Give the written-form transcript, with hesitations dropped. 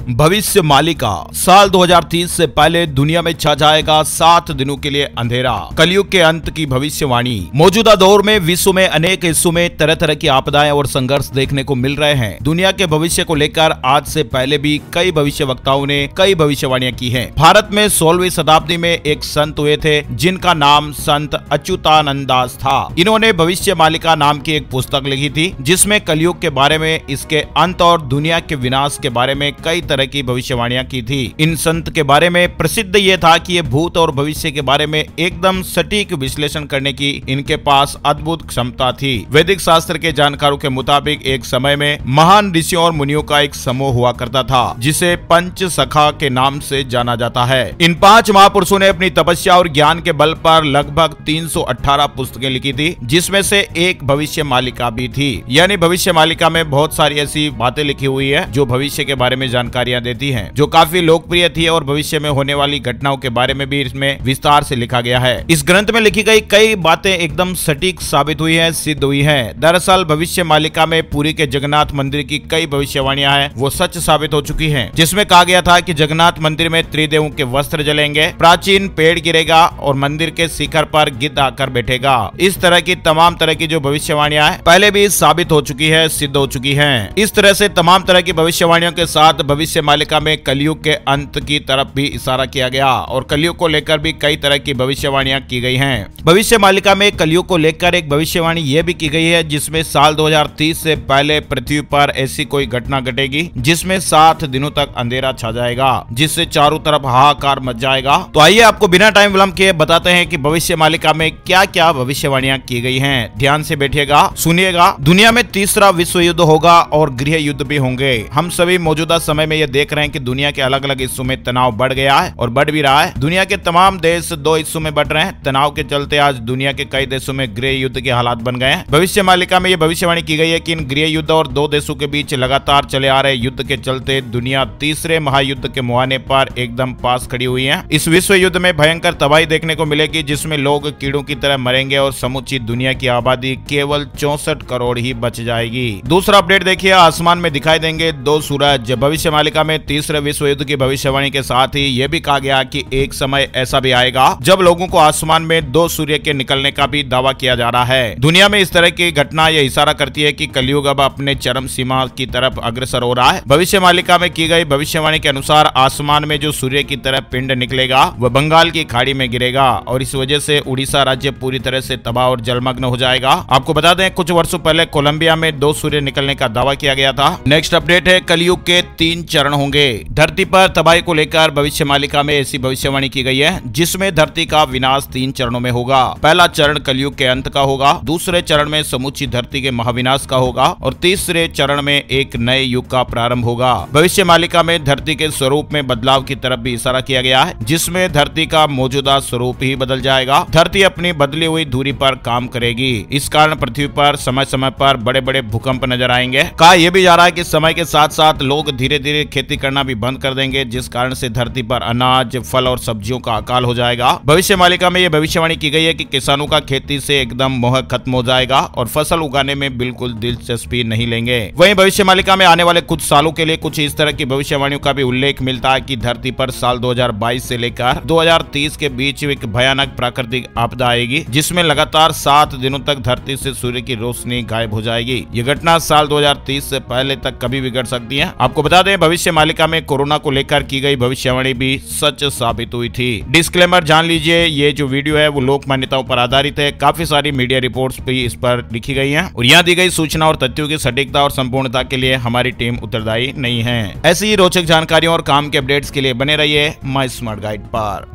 भविष्य मालिका। साल 2030 से पहले दुनिया में छा जाएगा 7 दिनों के लिए अंधेरा। कलयुग के अंत की भविष्यवाणी। मौजूदा दौर में विश्व में अनेक हिस्सों में तरह तरह की आपदाएं और संघर्ष देखने को मिल रहे हैं। दुनिया के भविष्य को लेकर आज से पहले भी कई भविष्यवक्ताओं ने कई भविष्यवाणियां की हैं। भारत में 16वीं शताब्दी में एक संत हुए थे जिनका नाम संत अच्युतानंद दास था। इन्होंने भविष्य मालिका नाम की एक पुस्तक लिखी थी जिसमें कलयुग के बारे में, इसके अंत और दुनिया के विनाश के बारे में कई तरह की भविष्यवाणियां की थी। इन संत के बारे में प्रसिद्ध ये था कि ये भूत और भविष्य के बारे में एकदम सटीक विश्लेषण करने की इनके पास अद्भुत क्षमता थी। वैदिक शास्त्र के जानकारों के मुताबिक एक समय में महान ऋषियों और मुनियों का एक समूह हुआ करता था जिसे पंच सखा के नाम से जाना जाता है। इन 5 महापुरुषों ने अपनी तपस्या और ज्ञान के बल पर लगभग 318 पुस्तकें लिखी थी, जिसमें से एक भविष्य मालिका भी थी। यानी भविष्य मालिका में बहुत सारी ऐसी बातें लिखी हुई है जो भविष्य के बारे में जानकारियां देती हैं, जो काफी लोकप्रिय थी और भविष्य में होने वाली घटनाओं के बारे में भी इसमें विस्तार से लिखा गया है। इस ग्रंथ में लिखी गई कई बातें एकदम सटीक साबित हुई है, सिद्ध हुई है। दरअसल भविष्य मालिका में पुरी के जगन्नाथ मंदिर की कई भविष्यवाणियां हैं, वो सच साबित हो चुकी हैं, जिसमें कहा गया था कि जगन्नाथ मंदिर में त्रिदेवों के वस्त्र जलेंगे, प्राचीन पेड़ गिरेगा और मंदिर के शिखर पर गिद्ध आकर बैठेगा। इस तरह की तमाम तरह की जो भविष्यवाणियां हैं पहले भी साबित हो चुकी है, सिद्ध हो चुकी हैं। इस तरह से तमाम तरह की भविष्यवाणियों के साथ भविष्य मालिका में कलयुग के अंत की तरफ भी इशारा किया गया और कलयुग को लेकर भी कई तरह की भविष्यवाणियां की गई हैं। भविष्य मालिका में कलयुग को लेकर एक भविष्यवाणी यह भी की गई है जिसमें साल 2030 से पहले पृथ्वी पर ऐसी कोई घटना घटेगी जिसमें 7 दिनों तक अंधेरा छा जाएगा, जिससे चारों तरफ हाहाकार मच जाएगा। तो आइए आपको बिना टाइम विलंब किए बताते हैं कि भविष्य मालिका में क्या क्या भविष्यवाणियां की गई हैं। ध्यान से बैठिएगा, सुनिएगा। दुनिया में तीसरा विश्व युद्ध होगा और गृह युद्ध भी होंगे। हम सभी मौजूदा समय में ये देख रहे हैं कि दुनिया के अलग अलग हिस्सों में तनाव बढ़ गया है और बढ़ भी रहा है। दुनिया के तमाम देश 2 हिस्सों में बढ़ रहे हैं। तनाव के चलते आज दुनिया के कई देशों में गृह युद्ध के हालात बन गए हैं। भविष्य मालिका में यह भविष्यवाणी की गई है कि इन गृह युद्ध और 2 देशों के बीच लगातार चले आ रहे युद्ध के चलते दुनिया तीसरे महायुद्ध के मुहाने पर एकदम पास खड़ी हुई है। इस विश्व युद्ध में भयंकर तबाही देखने को मिलेगी जिसमें लोग कीड़ों की तरह मरेंगे और समूची दुनिया की आबादी केवल 64 करोड़ ही बच जाएगी। दूसरा अपडेट देखिए, आसमान में दिखाई देंगे 2 सूरज। भविष्य मालिका में तीसरे विश्व युद्ध की भविष्यवाणी के साथ ही यह भी कहा गया कि एक समय ऐसा भी आएगा जब लोगों को आसमान में 2 सूर्य के निकलने का भी दावा किया जा रहा है। दुनिया में इस तरह की घटना यह इशारा करती है कि कलयुग अब अपने चरम सीमा की तरफ अग्रसर हो रहा है। भविष्य मालिका में की गई भविष्यवाणी के अनुसार आसमान में जो सूर्य की तरह पिंड निकलेगा वह बंगाल की खाड़ी में गिरेगा और इस वजह से उड़ीसा राज्य पूरी तरह से तबाह और जलमग्न हो जाएगा। आपको बता दें कुछ वर्षों पहले कोलंबिया में 2 सूर्य निकलने का दावा किया गया था। नेक्स्ट अपडेट है, कलयुग के 3 चरण होंगे। धरती पर तबाही को लेकर भविष्य मालिका में ऐसी भविष्यवाणी की गई है जिसमें धरती का विनाश 3 चरणों में होगा। पहला चरण कलयुग के अंत का होगा, दूसरे चरण में समूची धरती के महाविनाश का होगा और तीसरे चरण में एक नए युग का प्रारंभ होगा। भविष्य मालिका में धरती के स्वरूप में बदलाव की तरफ भी इशारा किया गया है जिसमें धरती का मौजूदा स्वरूप ही बदल जाएगा। धरती अपनी बदली हुई दूरी पर काम करेगी। इस कारण पृथ्वी पर समय समय पर बड़े बड़े भूकंप नजर आएंगे। कहा यह भी जा रहा है कि समय के साथ साथ लोग धीरे धीरे खेती करना भी बंद कर देंगे जिस कारण से धरती पर अनाज, फल और सब्जियों का अकाल हो जाएगा। भविष्य मालिका में यह भविष्यवाणी की गई है कि किसानों का खेती से एकदम मोह खत्म हो जाएगा और फसल उगाने में बिल्कुल दिलचस्पी नहीं लेंगे। वहीं भविष्य मालिका में आने वाले कुछ सालों के लिए कुछ इस तरह की भविष्यवाणियों का भी उल्लेख मिलता है कि धरती पर साल 2022 से लेकर 2030 के बीच एक भयानक प्राकृतिक आपदा आएगी जिसमें लगातार 7 दिनों तक धरती से सूर्य की रोशनी गायब हो जाएगी। ये घटना साल 2030 से पहले तक कभी भी घट सकती है। आपको बता दें भविष्य मालिका में कोरोना को लेकर की गई भविष्यवाणी भी सच साबित हुई थी। डिस्क्लेमर जान लीजिए, ये जो वीडियो है वो लोक मान्यताओं पर आधारित है। काफी सारी मीडिया रिपोर्ट्स भी इस पर लिखी गई हैं और यहाँ दी गई सूचना और तथ्यों की सटीकता और संपूर्णता के लिए हमारी टीम उत्तरदायी नहीं है। ऐसी ही रोचक जानकारियों और काम के अपडेट्स के लिए बने रहिए माय स्मार्ट गाइड पर।